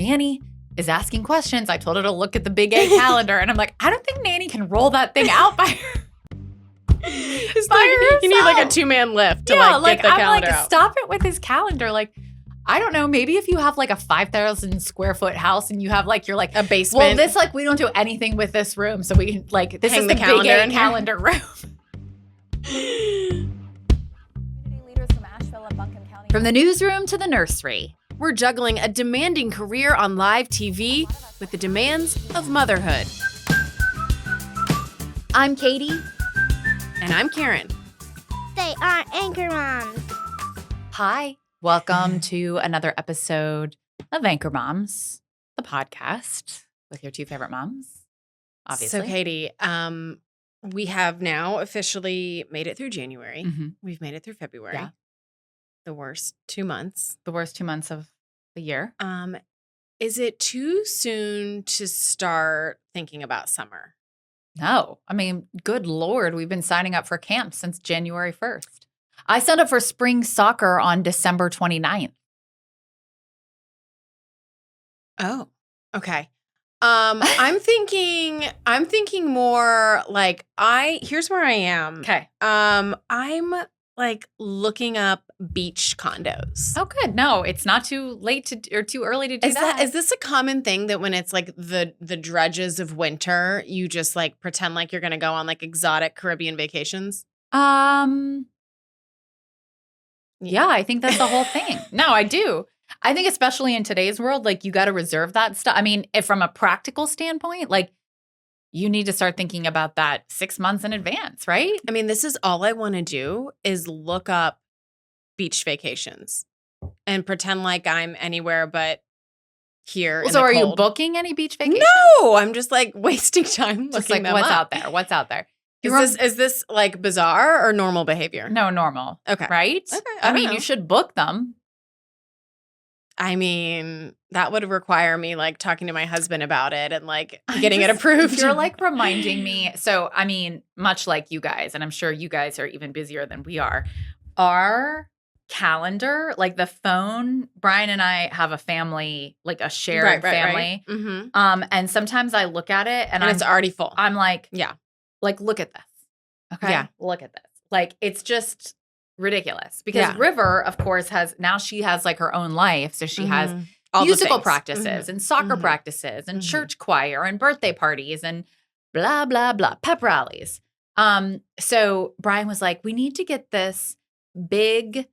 Nanny is asking questions. I told her to look at the big A calendar. And I'm like, I don't think Nanny can roll that thing out by You need like a 2-man lift to get the calendar out. Stop it with his calendar. Like, I don't know. Maybe if you have like a 5,000 square foot house and you have like, you're like a basement. Well, this we don't do anything with this room. So we can like, this hang is the the calendar big A in calendar room. Leaders from Asheville and Buncombe County. From the newsroom to the nursery. We're juggling a demanding career on live TV with the demands of motherhood. I'm Katie. And I'm Karen. They are AnchorMoms. Hi. Welcome to another episode of AnchorMoms, the podcast with your two favorite moms, obviously. So, Katie, we have now officially made it through January. Mm-hmm. We've made it through February. Yeah. The worst 2 months. The worst 2 months of the year. Is it too soon to start thinking about summer? No. I mean, good Lord, we've been signing up for camp since January 1st. I signed up for spring soccer on December 29th. Oh, okay. I'm thinking more like here's where I am. Okay. I'm like looking up beach condos. Oh, good. No, it's not too late or too early to do that. Is this a common thing that when it's like the dredges of winter, you just like pretend like you're going to go on like exotic Caribbean vacations? Yeah, I think that's the whole thing. No, I do. I think especially in today's world, like you got to reserve that stuff. I mean, if from a practical standpoint, like you need to start thinking about that 6 months in advance, right? I mean, this is all I want to do is look up beach vacations and pretend like I'm anywhere but here. So are you booking any beach vacations? No, I'm just like wasting time just looking like them what's up. out there? What's out there? Is this like bizarre or normal behavior? No, normal. Okay. Right? Okay. I mean, you should book them. I mean, that would require me like talking to my husband about it and like getting it approved. You're like reminding me. So, I mean, much like you guys, and I'm sure you guys are even busier than we are, our calendar, like the phone, Brian and I have a family, like a shared family. Right. Mm-hmm. And sometimes I look at it and it's already full. I'm like, yeah. Like, look at this. Okay. Yeah. Look at this. Like, it's just ridiculous because River, of course, she has like her own life. So she has all musical practices and soccer practices and church choir and birthday parties and blah, blah, blah, pep rallies. So Brian was like, we need to get this big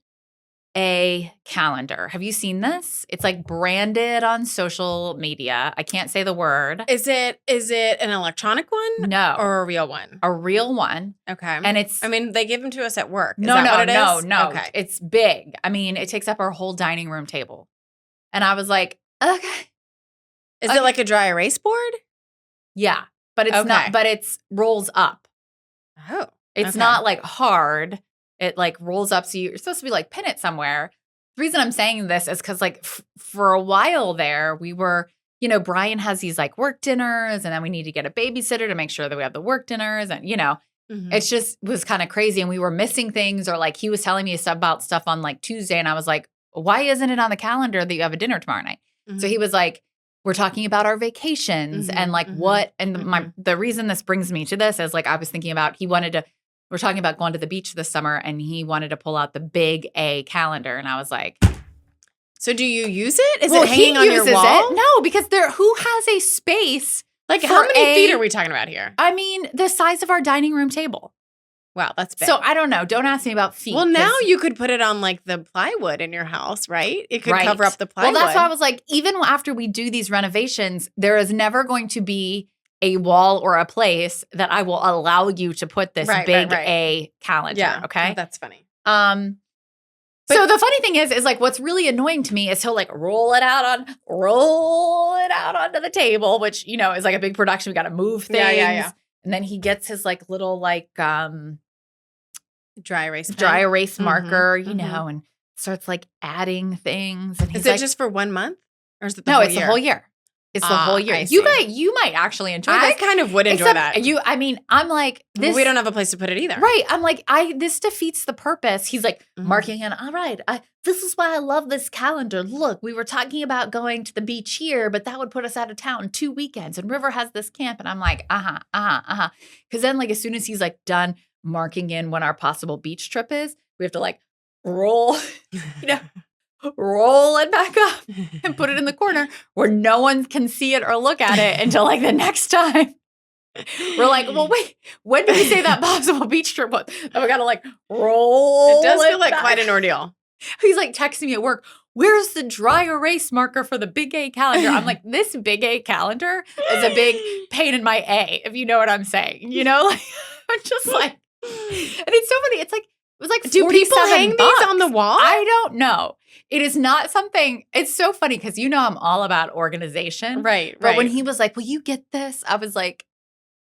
A calendar. Have you seen this? It's like branded on social media. I can't say the word. Is it an electronic one? No. Or a real one? A real one. Okay. And it's... I mean, they give them to us at work. No. Okay. It's big. I mean, it takes up our whole dining room table. And I was like, okay. Is it like a dry erase board? Yeah. But it's not, but it's rolls up. Oh. It's not like hard. It like rolls up. So you're supposed to be like pin it somewhere. The reason I'm saying this is because like for a while there, we were, Brian has these like work dinners and then we need to get a babysitter to make sure that we have the work dinners. And, it's just was kind of crazy. And we were missing things or like he was telling me about stuff on like Tuesday. And I was like, why isn't it on the calendar that you have a dinner tomorrow night? Mm-hmm. So he was like, we're talking about our vacations and like what. And the reason this brings me to this is like I was thinking about we're talking about going to the beach this summer and he wanted to pull out the big A calendar. And I was like, so do you use it? Is it hanging on your wall? No, because who has a space? Like how many feet are we talking about here? I mean, the size of our dining room table. Wow, that's big. So I don't know. Don't ask me about feet. Well, now you could put it on like the plywood in your house, right? It could cover up the plywood. Well, that's why I was like, even after we do these renovations, there is never going to be a wall or a place that I will allow you to put this big A calendar. Yeah, okay. That's funny. So the funny thing is like what's really annoying to me is he'll like roll it out onto the table, which is like a big production. We got to move things. Yeah. And then he gets his like little like dry erase marker, and starts like adding things. And he's is it just for 1 month, or is it the whole year? It's the whole year. I You see. you might actually enjoy I this. kind of would enjoy Except that. I'm like, But this. we don't have a place to put it either. Right. I'm like, this defeats the purpose. He's like Mhm. marking in, all right, this is why I love this calendar. Look, we were talking about going to the beach here, but that would put us out of town 2 weekends. And River has this camp. And I'm like, Because then like as soon as he's like done marking in when our possible beach trip is, we have to like roll, roll it back up and put it in the corner where no one can see it or look at it until like the next time. We're like, well, wait, when did we say that possible beach trip was? And we got to like roll. It does feel like back. quite an ordeal. He's like texting me at work, where's the dry erase marker for the big A calendar? I'm like, this big A calendar is a big pain in my A, if you know what I'm saying. Like I'm just like, and it's so funny. It's like, it was like Do people hang $47. these on the wall? I don't know. It is not something, it's so funny because I'm all about organization. Right. But when he was like, will you get this? I was like,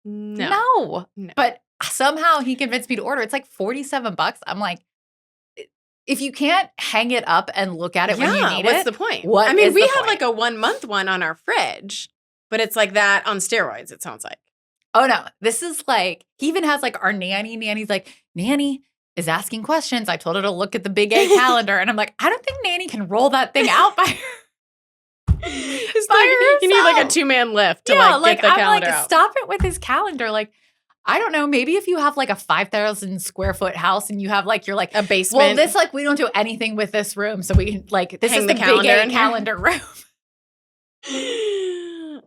no. But somehow he convinced me to order. It's like $47. I'm like, if you can't hang it up and look at it when you need what's it, the point? what I mean, is we the have point? like a 1 month one on our fridge, but it's like that on steroids, it sounds like. Oh no, this is like, he even has like our nanny. Nanny's like, Nanny is asking questions. I told her to look at the big A calendar. And I'm like, I don't think Nanny can roll that thing out by her. It's like, you need like a 2-man lift to get the I'm calendar like, out. stop it with his calendar. Like, I don't know. Maybe if you have like a 5,000 square foot house and you have like, you're like A basement. well, this like, we don't do anything with this room. So we like, this Hang is the the calendar big A in here? calendar room.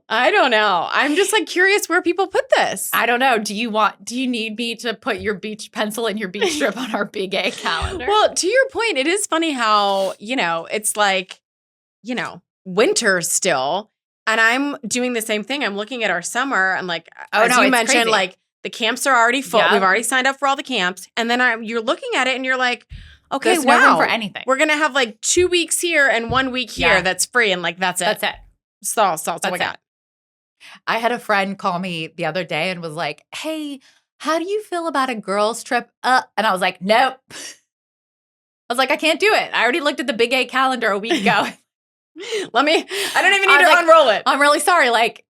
I don't know. I'm just like curious where people put this. I don't know. Do you need me to put your beach pencil and your beach strip on our big A calendar? Well, to your point, it is funny how, it's like, winter still. And I'm doing the same thing. I'm looking at our summer and like, as you it's mentioned, crazy. like the camps are already full. Yeah. We've already signed up for all the camps. And then you're looking at it and you're like, okay, There's no room wow. for anything. We're going to have like 2 weeks here and 1 week here Yeah. that's free. And like, that's it. That's it. That's all we That's got. it. I had a friend call me the other day and was like, hey, how do you feel about a girls trip? And I was like, nope. I was like, I can't do it. I already looked at the big A calendar a week ago. I don't even need I was to like, unroll it. I'm really sorry. Like,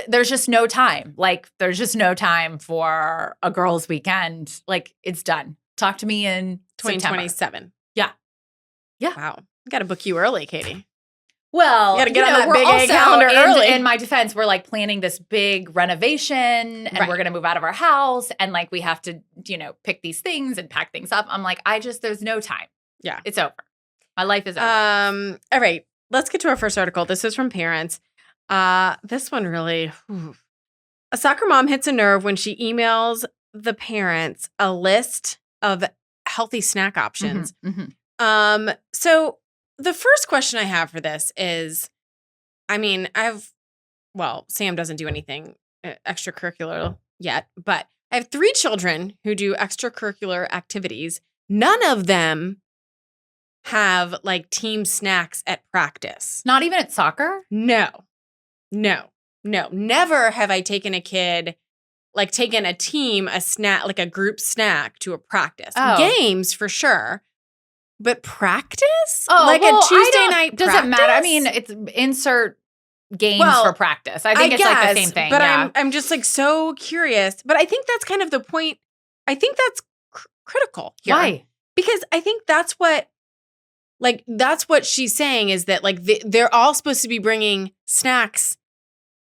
there's just no time. Like, there's just no time for a girls' weekend. Like, it's done. Talk to me in September. 2027. Yeah. Yeah. Wow. Got to book you early, Katie. Well, You gotta get on that we're big A also, calendar early. In my defense, we're like planning this big renovation and Right. we're going to move out of our house. And like, we have to, pick these things and pack things up. I'm like, there's no time. Yeah. It's over. My life is over. All right. Let's get to our first article. This is from Parents. This one really, a soccer mom hits a nerve when she emails the parents a list of healthy snack options. Mhm. So the first question I have for this is, Sam doesn't do anything extracurricular yet, but I have 3 children who do extracurricular activities. None of them have like team snacks at practice. Not even at soccer? No. Never have I taken a kid, like taken a team, a snack, like a group snack to a practice. Oh. Games for sure. But practice? Oh, like well, a Tuesday night doesn't practice? matter. I mean, it's insert games Well, for practice. I think it's like the guess, same thing. But yeah. I'm just like so curious. But I think that's kind of the point. I think that's critical here. Why? Because I think that's what she's saying is that like they're all supposed to be bringing snacks.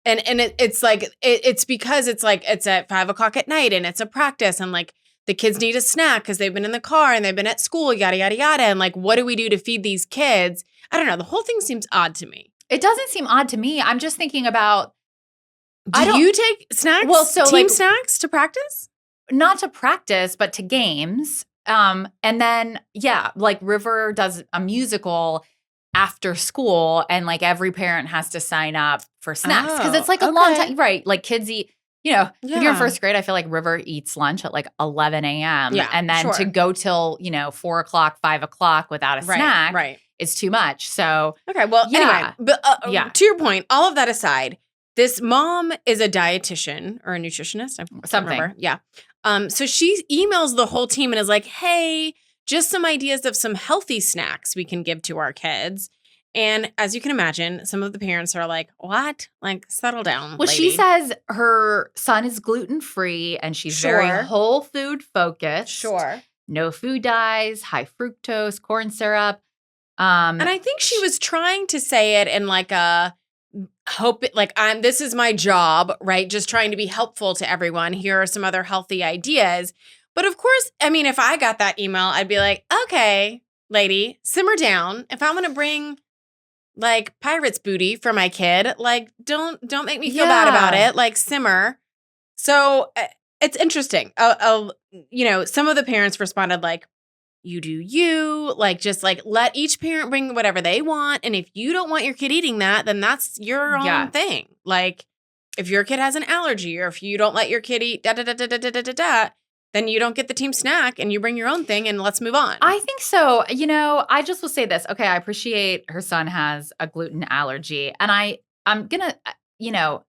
And it's like, it's because it's like, it's at 5 o'clock at night and it's a practice and like the kids need a snack because they've been in the car and they've been at school, yada, yada, yada. And like, what do we do to feed these kids? I don't know. The whole thing seems odd to me. It doesn't seem odd to me. I'm just thinking about Do you take snacks? Well, so, team like- snacks to practice? not to practice, but to games. And then, like River does a musical after school and like every parent has to sign up for snacks because it's like a long okay. time, right? Like kids eat, if you're in Yeah. first grade, I feel like River eats lunch at like 11 a.m. Yeah, and then sure. to go till, 4 o'clock, 5 o'clock without a snack Right. is too much. So Okay. Well, Yeah. anyway, but Yeah. to your point, all of that aside, this mom is a dietitian or a nutritionist. I can't Something. remember. Yeah. So she emails the whole team and is like, hey, just some ideas of some healthy snacks we can give to our kids. And as you can imagine, some of the parents are like, what? Like, settle down, Well, lady. she says her son is gluten-free and she's very Sure. whole food focused. Sure. No food dyes, high fructose, corn syrup. And I think she was trying to say it in like a hope, like, this is my job, right? Just trying to be helpful to everyone. Here are some other healthy ideas. But of course, I mean, if I got that email, I'd be like, okay, lady, simmer down. If I want to bring like pirate's booty for my kid, like, don't make me feel bad about it. Like, simmer. So it's interesting. Some of the parents responded like, you do you, like, just like let each parent bring whatever they want. And if you don't want your kid eating that, then that's your own thing. Like, if your kid has an allergy or if you don't let your kid eat then you don't get the team snack and you bring your own thing and let's move on. I think so. I just will say this. Okay, I appreciate her son has a gluten allergy. And I'm going to,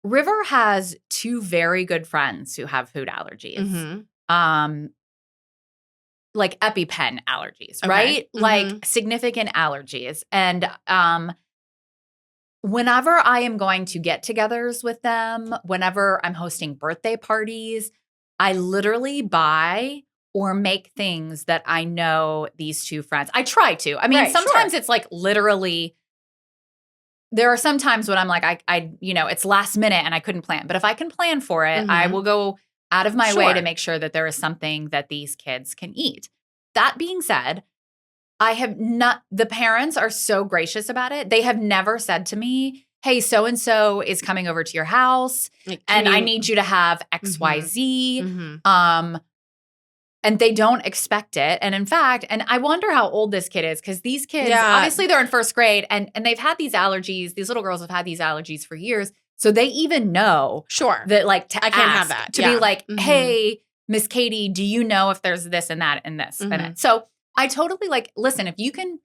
River has two very good friends who have food allergies. Mm-hmm. Like EpiPen allergies, Okay. right? Mhm. Like significant allergies. And whenever I am going to get-togethers with them, whenever I'm hosting birthday parties, I literally buy or make things that I know these two friends. I try to. I mean, Right, sometimes sure. it's like literally there are some times when I'm like, it's last minute and I couldn't plan. But if I can plan for it, I Mhm. will go out of my way Sure. to make sure that there is something that these kids can eat. That being said, the parents are so gracious about it. They have never said to me, hey, so-and-so is coming over to your house Like, and I need you to have XYZ. Mhm. And they don't expect it. And in fact, and I wonder how old this kid is because these kids, Yeah. obviously they're in first grade and they've had these allergies. These little girls have had these allergies for years. So they even know Sure. that like to I can't ask, have that. to Yeah. be like, Mhm. hey, Miss Katie, do you know if there's this and that and this? Mhm. And so I totally listen, if you can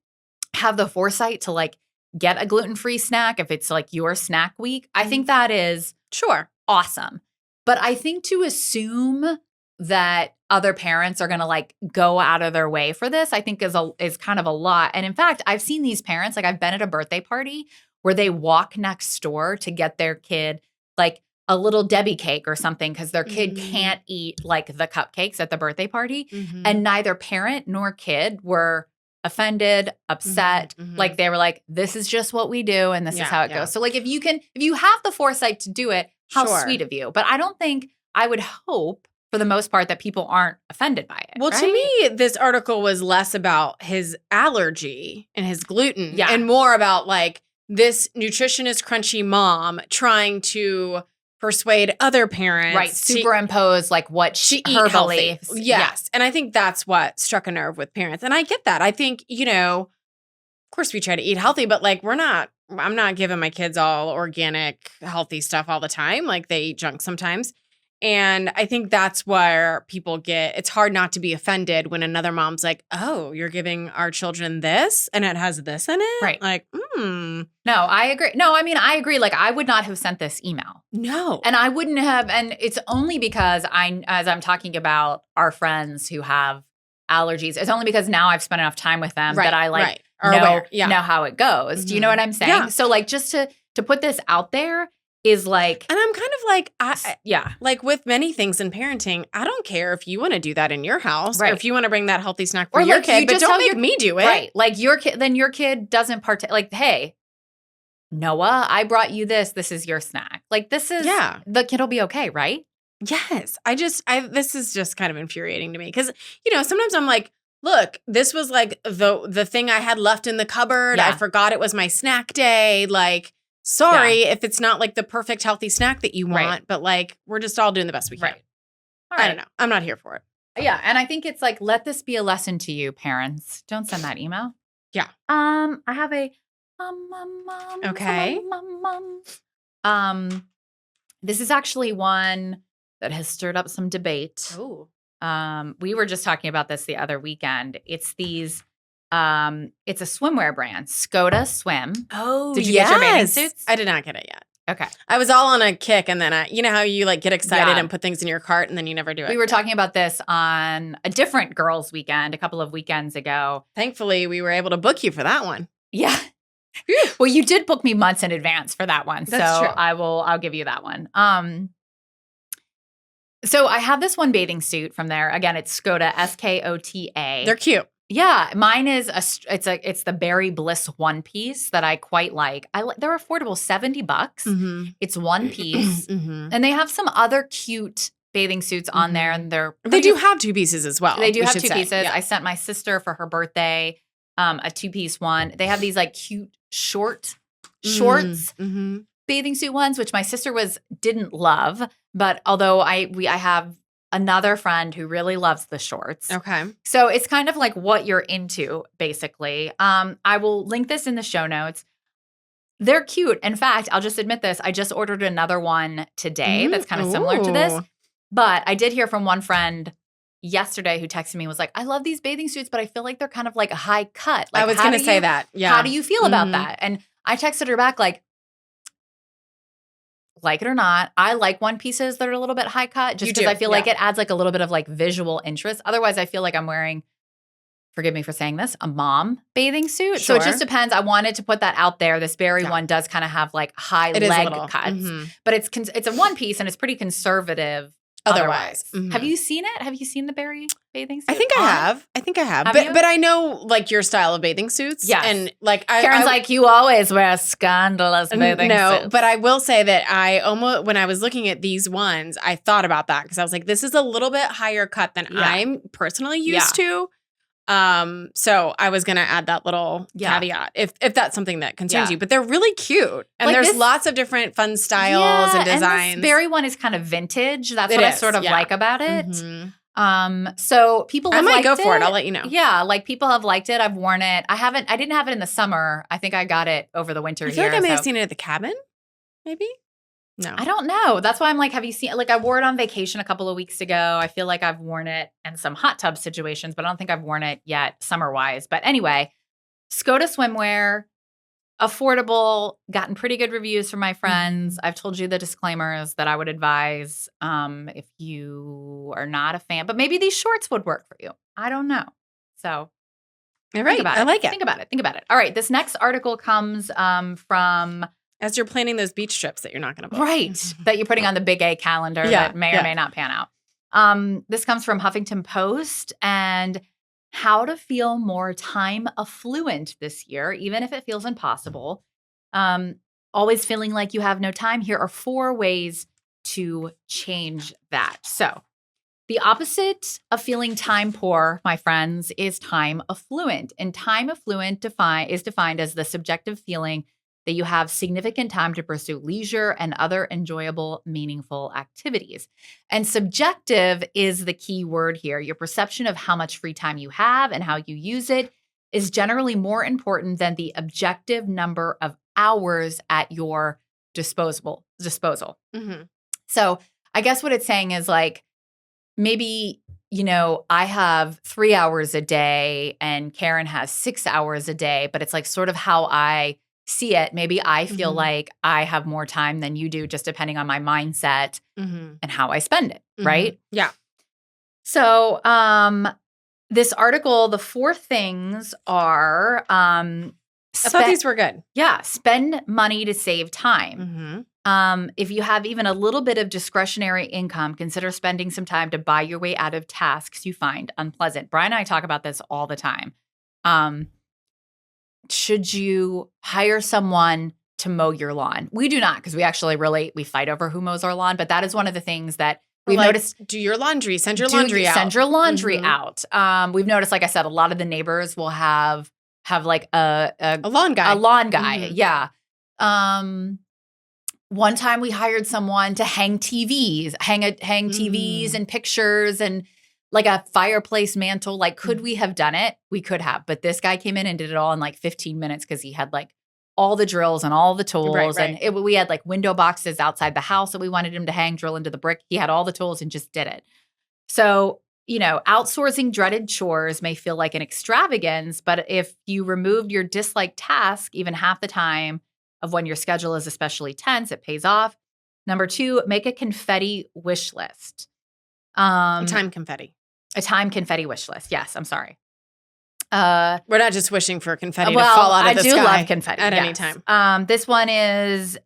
have the foresight to like get a gluten-free snack, if it's like your snack week, I think that is Sure. awesome. But I think to assume that other parents are going to like go out of their way for this, I think is kind of a lot. And in fact, I've seen these parents, like I've been at a birthday party where they walk next door to get their kid like a little Debbie cake or something because their kid can't eat like the cupcakes at the birthday party. Mhm. And neither parent nor kid were offended, upset. Mhm. Like they were like, this is just what we do and this is how it Yeah. goes. So like if you have the foresight to do it, how Sure. sweet of you. But I would hope for the most part that people aren't offended by it. Well, right? to me, this article was less about his allergy and his gluten and more about like this nutritionist crunchy mom trying to persuade other parents. Right. Superimpose like what her beliefs. Yes. And I think that's what struck a nerve with parents. And I get that. I think, of course we try to eat healthy, but like I'm not giving my kids all organic, healthy stuff all the time. Like they eat junk sometimes. And I think that's where it's hard not to be offended when another mom's like, oh, you're giving our children this and it has this in it? Right. Like, No, I agree. No, I mean, I agree. Like I would not have sent this email. No. And I wouldn't have. And it's only because as I'm talking about our friends who have allergies, it's only because now I've spent enough time with them that I like know how it goes. Do you know what I'm saying? Yeah. So like just to put this out there is like, and I'm kind of like, like with many things in parenting, I don't care if you want to do that in your house or if you want to bring that healthy snack for your kid, but don't make me do it. Right. Like your kid doesn't partake. Like, hey, Noah, I brought you this. This is your snack. Like this is, the kid will be okay, right? Yes. This is just kind of infuriating to me because, sometimes I'm like, look, this was like the thing I had left in the cupboard. I forgot it was my snack day. Like, sorry if it's not like the perfect healthy snack that you want, but like we're just all doing the best we can. Right. All right. I don't know. I'm not here for it. Yeah. And I think it's like, let this be a lesson to you, parents. Don't send that email. Yeah. I have a Okay. This is actually one that has stirred up some debate. Oh. We were just talking about this the other weekend. It's these it's a swimwear brand, Skota Swim. Oh, did you get your bathing suits? I did not get it yet. Okay. I was all on a kick and then you know how you like get excited and put things in your cart and then you never do it. We were talking about this on a different girls' weekend a couple of weekends ago. Thankfully, we were able to book you for that one. Yeah. Well, you did book me months in advance for that one. That's so true. I'll give you that one. So I have this one bathing suit from there. Again, it's Skota, Skota. They're cute. Yeah, mine is it's the Berry Bliss one piece that I quite like. They're affordable, $70. Mm-hmm. It's one piece. Mm-hmm. And they have some other cute bathing suits on there, and They do have 2 pieces as well. They do we have should 2 say. pieces. Yeah. I sent my sister for her birthday a 2-piece one. They have these like cute shorts Mm-hmm. bathing suit ones, which my sister didn't love. But although I have another friend who really loves the shorts. Okay. So it's kind of like what you're into, basically. I will link this in the show notes. They're cute. In fact, I'll just admit this. I just ordered another one today that's kind of similar to this. Ooh. But I did hear from one friend yesterday who texted me and was like, I love these bathing suits, but I feel like they're kind of like a high cut. Like, I was going to say that. Yeah. How do you feel about Mhm. that? And I texted her back like it or not, I like one pieces that are a little bit high cut just You because do, I feel like it adds like a little bit of like visual interest. Otherwise, I feel like I'm wearing, forgive me for saying this, a mom bathing suit. So it Sure. just depends. I wanted to put that out there. This Berry Yeah. one does kind of have like high It is a leg little. cuts, Mhm. but it's a one piece and it's pretty conservative. Otherwise, Mhm. have you seen it? Have you seen the Berry bathing suit? I think I on? have. Have you? But I know like your style of bathing suits. Yes. And like Karen's like, you always wear scandalous bathing no, suits. but I will say that I almost, when I was looking at these ones, I thought about that because I was like, this is a little bit higher cut than Yeah. I'm personally used to. So I was gonna add that little caveat if that's something that concerns Yeah. you. But they're really cute, and Like there's this- lots of different fun styles and designs. this Berry one is kind of vintage. That's It what I is, sort of yeah. like about it. Mhm. So people I have might liked go for it. I'll let you know. Yeah, like people have liked it. I've worn it. I didn't have it in the summer. I think I got it over the winter I feel here. like I may have so- seen it at the cabin. Maybe. No. I don't know. That's why I'm like, have you seen, like I wore it on vacation a couple of weeks ago. I feel like I've worn it in some hot tub situations, but I don't think I've worn it yet summer wise. But anyway, Skota swimwear, affordable, gotten pretty good reviews from my friends. I've told you the disclaimers that I would advise if you are not a fan, but maybe these shorts would work for you. I don't know. So All right. think about I it. like it. Think about it. All right. This next article comes from As you're planning those beach trips that you're not going to book. right, that you're putting on the big A calendar Yeah, that may or yeah. may not pan out. This comes from Huffington Post and how to feel more time affluent this year, even if it feels impossible. Always feeling like you have no time. Here are 4 ways to change that. So the opposite of feeling time poor, my friends, is time affluent. And time affluent is defined as the subjective feeling that you have significant time to pursue leisure and other enjoyable, meaningful activities. And subjective is the key word here. Your perception of how much free time you have and how you use it is generally more important than the objective number of hours at your disposal. Mhm. So I guess what it's saying is like, maybe, I have 3 hours a day and Karen has 6 hours a day, but it's like sort of how I see it. Maybe I feel Mhm. like I have more time than you do, just depending on my mindset Mhm. and how I spend it. Mhm. Right. Yeah. So, this article, the 4 things are, I thought these were good. spend money to save time. Mm-hmm. If you have even a little bit of discretionary income, consider spending some time to buy your way out of tasks you find unpleasant. Brian and I talk about this all the time. Should you hire someone to mow your lawn? We do not, because we actually we fight over who mows our lawn. But that is one of the things that we've noticed. Do your laundry. Send your laundry out. Send your laundry Mhm. out. We've noticed, like I said, a lot of the neighbors will have like a lawn guy. a lawn guy. Mhm. Yeah. One time we hired someone to hang TVs, hang TVs and pictures and like a fireplace mantle. Like, could we have done it? We could have. But this guy came in and did it all in like 15 minutes because he had like all the drills and all the tools. Right. And we had like window boxes outside the house that we wanted him to hang, drill into the brick. He had all the tools and just did it. So, outsourcing dreaded chores may feel like an extravagance, but if you removed your disliked task even half the time of when your schedule is especially tense, it pays off. Number 2, make a confetti wish list. Time confetti. A time confetti wish list. Yes, I'm sorry. We're not just wishing for confetti to well, fall out of the I do sky love confetti at any yes. time. This one is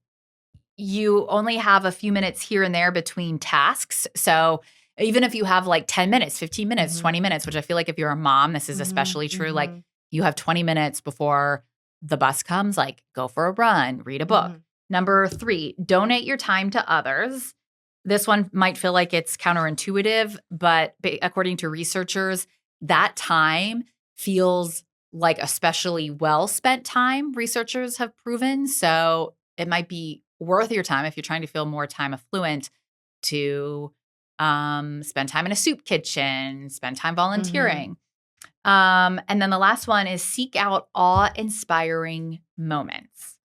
you only have a few minutes here and there between tasks. So even if you have like 10 minutes, 15 minutes, 20 minutes, which I feel like if you're a mom, this is especially true. Like you have 20 minutes before the bus comes, like go for a run, read a book. Number 3, donate your time to others. This one might feel like it's counterintuitive, but according to researchers, that time feels like especially well-spent time, researchers have proven. So it might be worth your time if you're trying to feel more time affluent to spend time in a soup kitchen, spend time volunteering. And then the last one is seek out awe-inspiring moments.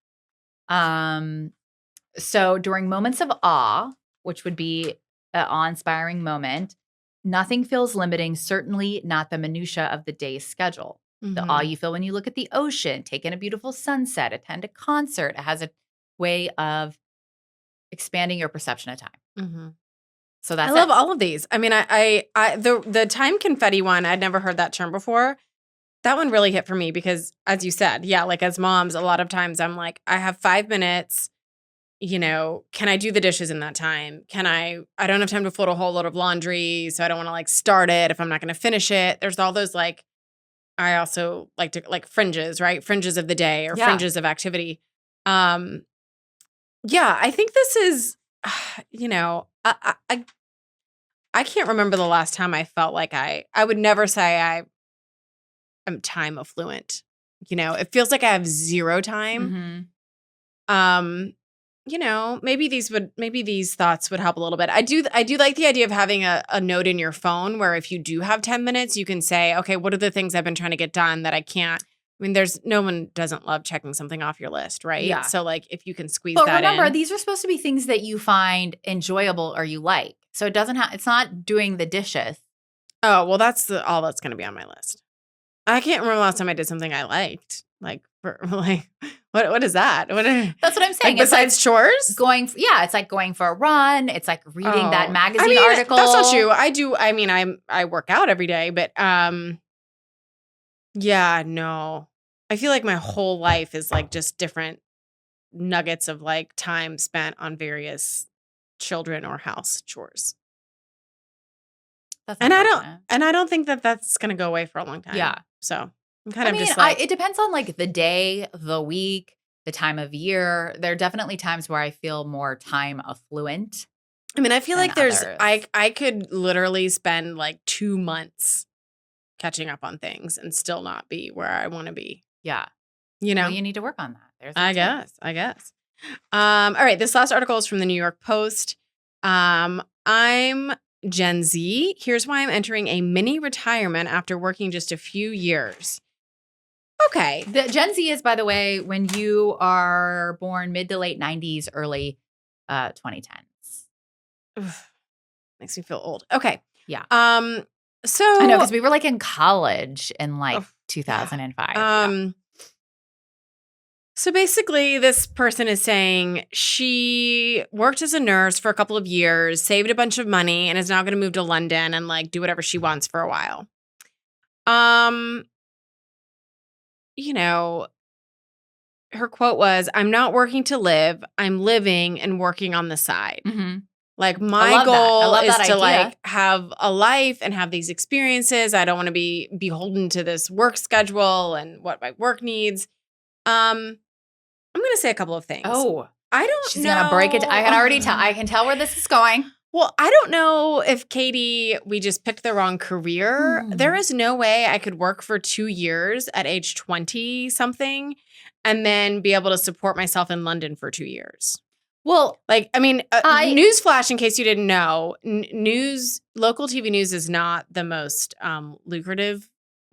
So during moments of awe, which would be an awe-inspiring moment, nothing feels limiting, certainly not the minutia of the day's schedule. The awe you feel when you look at the ocean, take in a beautiful sunset, attend a concert. It has a way of expanding your perception of time. So that's I love all of these. I mean, the time confetti one, I'd never heard that term before. That one really hit for me because, as you said, yeah, like as moms, a lot of times I'm like, I have 5 minutes. You know, can I do the dishes in that time? I don't have time to fold a whole load of laundry, so I don't want to like start it if I'm not going to finish it. There's all those like, I also like to like fringes, right? Fringes of the day or fringes of activity. Yeah, I think this is, you know, I can't remember the last time I felt like I would never say I'm time affluent. You know, it feels like I have zero time. You know, maybe these thoughts would help a little bit. I do like the idea of having a note in your phone where if you do have 10 minutes, you can say, okay, what are the things I've been trying to get done that I can't? I mean, no one doesn't love checking something off your list, right? Yeah. So like if you can squeeze but that remember, in. these are supposed to be things that you find enjoyable or you like. So it doesn't have, it's not doing the dishes. Oh, well, that's all that's going to be on my list. I can't remember the last time I did something I liked. Like, what is that? That's what I'm saying. Like besides chores? It's like going for a run. It's like reading that magazine article. That's not true. I work out every day, but yeah, no. I feel like my whole life is like just different nuggets of like time spent on various children or house chores. That's and I don't think that that's going to go away for a long time. Yeah. So I'm kind of just like, it depends on like the day, the week, the time of year. There are definitely times where I feel more time affluent. I mean, I feel like there's, others. I could literally spend like 2 months catching up on things and still not be where I want to be. Yeah. You know? Well, you need to work on that. I guess. All right. This last article is from the New York Post. I'm Gen Z. Here's why I'm entering a mini retirement after working just a few years. Okay. The Gen Z is, by the way, when you are born mid to late 90s, early 2010s. Makes me feel old. Okay. Yeah. So I know, because we were like in college in like 2005. So basically, this person is saying she worked as a nurse for a couple of years, saved a bunch of money, and is now going to move to London and like do whatever she wants for a while. You know, her quote was, "I'm not working to live. I'm living and working on the side." Like my goal is to like have a life and have these experiences. I don't want to be beholden to this work schedule and what my work needs. I'm going to say a couple of things. Oh, I don't she's know. going to break it. I can already tell. I can tell where this is going. Well, I don't know if Katie, we just picked the wrong career. There is no way I could work for 2 years at age 20 something and then be able to support myself in London for 2 years. Well, like, I mean, newsflash in case you didn't know, local TV news is not the most lucrative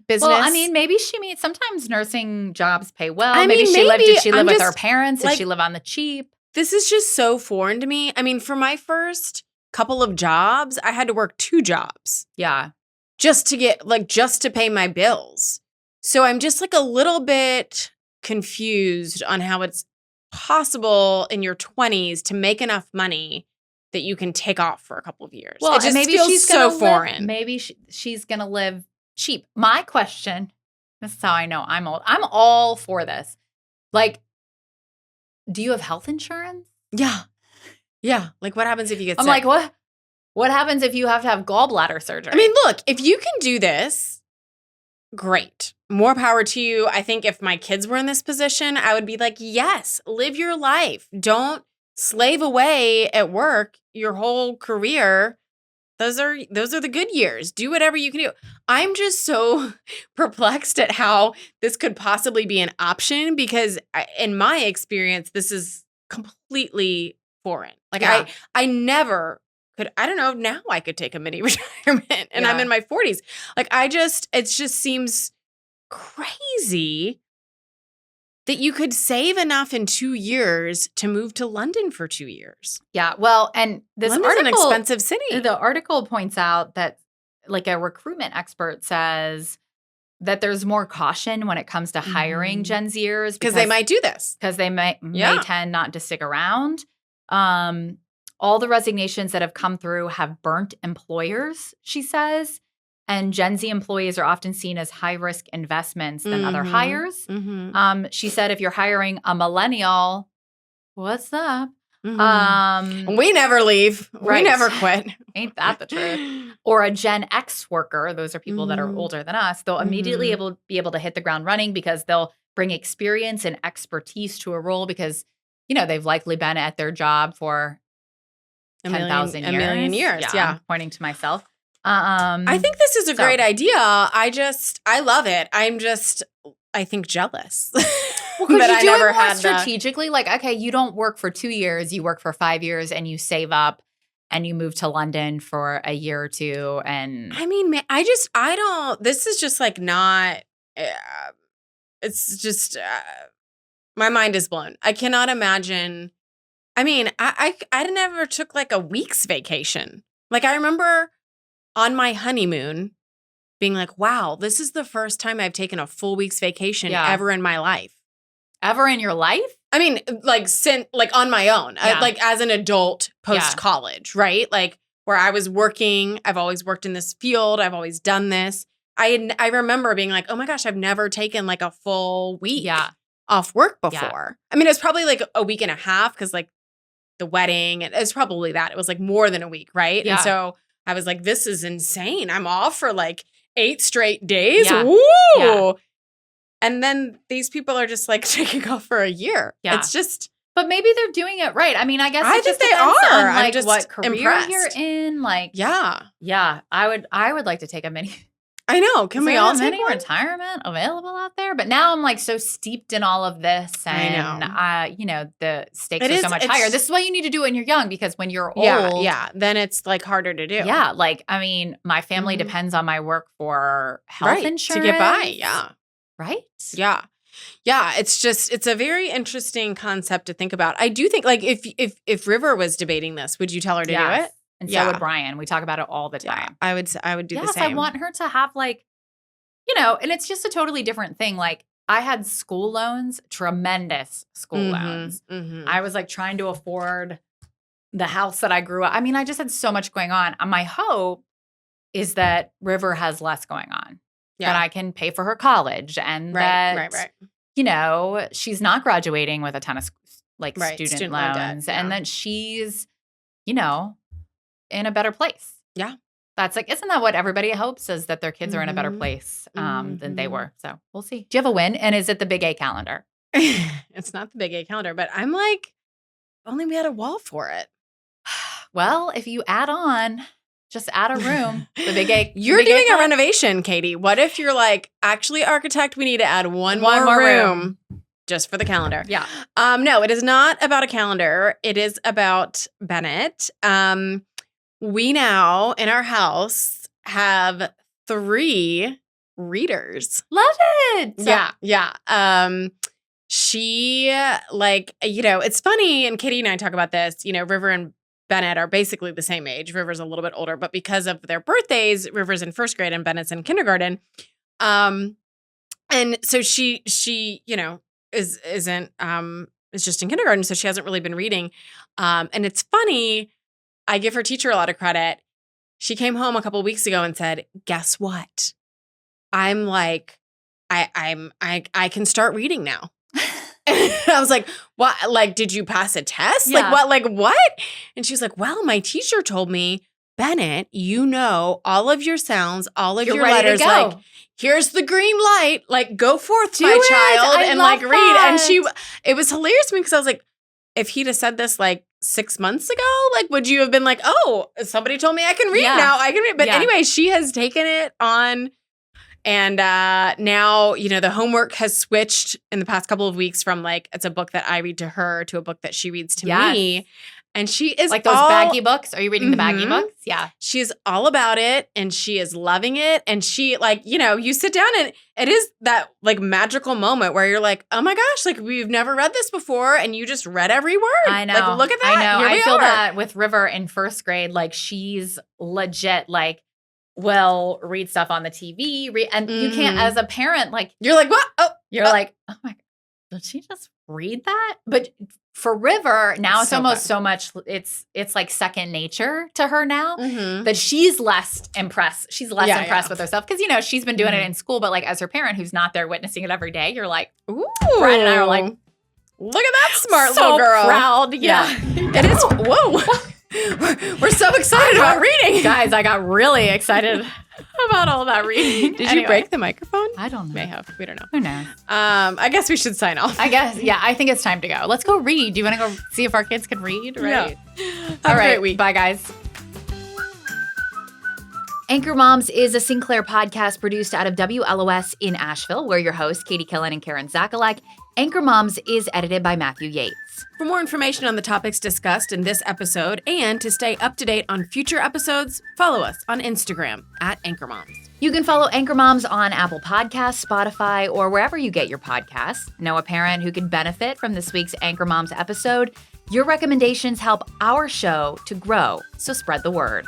business. Well, I mean, maybe sometimes nursing jobs pay well. I maybe mean, did she live with her parents? Like, did she live on the cheap? This is just so foreign to me. I mean, for my first couple of jobs, I had to work 2 jobs. Yeah. Just to pay my bills. So I'm just like a little bit confused on how it's possible in your 20s to make enough money that you can take off for a couple of years. Well, it just maybe feels she's so gonna foreign. Maybe she's going to live cheap. My question, This is how I know I'm old. I'm all for this. Like, do you have health insurance? Yeah. Yeah. Like, what happens if you get I'm sick? like, what? What happens if you have to have gallbladder surgery? I mean, look, if you can do this, great. More power to you. I think if my kids were in this position, I would be like, yes, live your life. Don't slave away at work your whole career. Those are the good years. Do whatever you can do. I'm just so perplexed at how this could possibly be an option because in my experience, this is completely foreign. Like Yeah. I never could, I don't know, now I could take a mini retirement and I'm Yeah. in my 40s. Like it just seems crazy that you could save enough in 2 years to move to London for 2 years. Yeah. Well, and this London's an article, expensive city. the article points out that like a recruitment expert says that there's more caution when it comes to hiring Gen Zers Because they might do this. because they may Yeah. tend not to stick around. All the resignations that have come through have burnt employers, she says. And Gen Z employees are often seen as high-risk investments than other Mhm. hires. Mhm. She said if you're hiring a millennial, what's up? Mhm. We never leave. right. We never quit. Ain't that the truth? Or a Gen X worker, those are people that are Mhm. older than us, they'll immediately Mhm. be able to hit the ground running because they'll bring experience and expertise to a role because, they've likely been at their job for 10,000 years. A million years, yeah. I'm pointing to myself. I think this is a so- great idea. I love it. I think jealous. Well, could that you I do never it more had the- strategically? Like, okay, you don't work for 2 years, you work for 5 years and you save up and you move to London for a year or two and I mean, I don't, this is just like not, it's just, my mind is blown. I cannot imagine. I mean, I never took like a week's vacation. Like I remember on my honeymoon being like, wow, this is the first time I've taken a full week's vacation Yeah. ever in my life. ever in your life? I mean, like on my own, Yeah. like as an adult post college, right? Like where I was working, I've always worked in this field. I've always done this. I remember being like, oh my gosh, I've never taken like a full week off work before. I mean, it was probably like a week and a half because like the wedding, it's probably that. It was like more than a week, right? Yeah. And so I was like, this is insane. I'm off for like 8 straight days. Yeah. Woo! Yeah. And then these people are just like taking off for a year. Yeah. It's just, But maybe they're doing it right. I mean, I guess I it just think they depends are. on I'm like just what career impressed. you're in. Like, yeah. I would like to take a mini. I know. Can Is we there all a take mini one? retirement available out there? But now I'm like so steeped in all of this, and the stakes It are is- so much it's- higher. This is why you need to do it when you're young because when you're Yeah, old, yeah. Then it's like harder to do. yeah. Like I mean, my family Mhm. depends on my work for health Right. insurance To get by. Yeah. right. Yeah. Yeah. It's a very interesting concept to think about. I do think like if River was debating this, would you tell her to do it? And so Yeah. would Brian. We talk about it all the Yeah. time. I would do the Yes, same. I want her to have like, and it's just a totally different thing. Like I had school loans, tremendous school loans. Mhm. I was like trying to afford the house that I grew up. I mean, I just had so much going on. And my hope is that River has less going on. Yeah. That I can pay for her college and Right. she's not graduating with a ton of like Right, student student loan debt, loans yeah. and that she's, in a better place. Yeah. That's like, isn't that what everybody hopes is that their kids are in a better Mhm. place than they Mhm. were. So we'll see. Do you have a win? And is it the Big A calendar? It's not the Big A calendar, but I'm like, only we had a wall for it. Well, if you just add a room, the Big A. You're the Big doing a calendar- renovation, Katie. What if you're like, actually, architect, we need to add one more room just for the calendar? Yeah. No, it is not about a calendar. It is about Bennett. We now in our house have 3 readers. Love it. Yeah. She it's funny, and Katie and I talk about this, River and Bennett are basically the same age. River's a little bit older, but because of their birthdays, River's in 1st grade and Bennett's in kindergarten. And so she is just in kindergarten, so she hasn't really been reading. And it's funny, I give her teacher a lot of credit. She came home a couple weeks ago and said, guess what? I'm like I can start reading now. I was like, what? Like, did you pass a test? Yeah. Like, what? Like, what? And she was like, well, my teacher told me, Bennett, you know all of your sounds, all of You're your ready letters. to go. Like, here's the green light. Like, go forth, Do my it. child, I and love like read. And that. it was hilarious to me because I was like, if he'd have said this like 6 months ago, like, would you have been like, oh, somebody told me I can read Yeah. now. I can read. But Yeah. anyway, she has taken it on. And now, the homework has switched in the past couple of weeks from like, it's a book that I read to her to a book that she reads to Yes. me. And she is Like those baggy books? Are you reading the baggy Mhm. books? Yeah. She's all about it and she is loving it. And she like, you sit down and it is that like magical moment where you're like, oh my gosh, like we've never read this before. And you just read every word. I know. Like, look at that. I know. Here I we feel are. that with River in first grade. Like she's legit like, will read stuff on the TV. And you can't, Mhm. as a parent, like, You're like, what? Oh, you're like, oh my God, did she just read that? But for River, now it's So almost fun. so much, it's like second nature to her now. mhm. That she's less impressed. She's less Yeah, impressed yeah. with herself because, she's been doing it Mhm. in school. But like as her parent who's not there witnessing it every day, you're like, Ooh. Brian and I are like, look at that smart so little girl. proud. Yeah. It is. Whoa. We're so excited about reading. Guys, I got really excited about all that reading. Did Anyway. you break the microphone? I don't know. May have. We don't know. Who knows? I guess we should sign off. I guess, yeah, I think it's time to go. Let's go read. Do you want to go see if our kids can read? Right. Have All a right. great week. Bye, guys. Anchor Moms is a Sinclair podcast produced out of WLOS in Asheville. We're your hosts, Katie Killen and Karen Zakalek. Anchor Moms is edited by Matthew Yates. For more information on the topics discussed in this episode and to stay up to date on future episodes, follow us on Instagram @AnchorMoms. You can follow Anchor Moms on Apple Podcasts, Spotify, or wherever you get your podcasts. Know a parent who could benefit from this week's Anchor Moms episode? Your recommendations help our show to grow, so spread the word.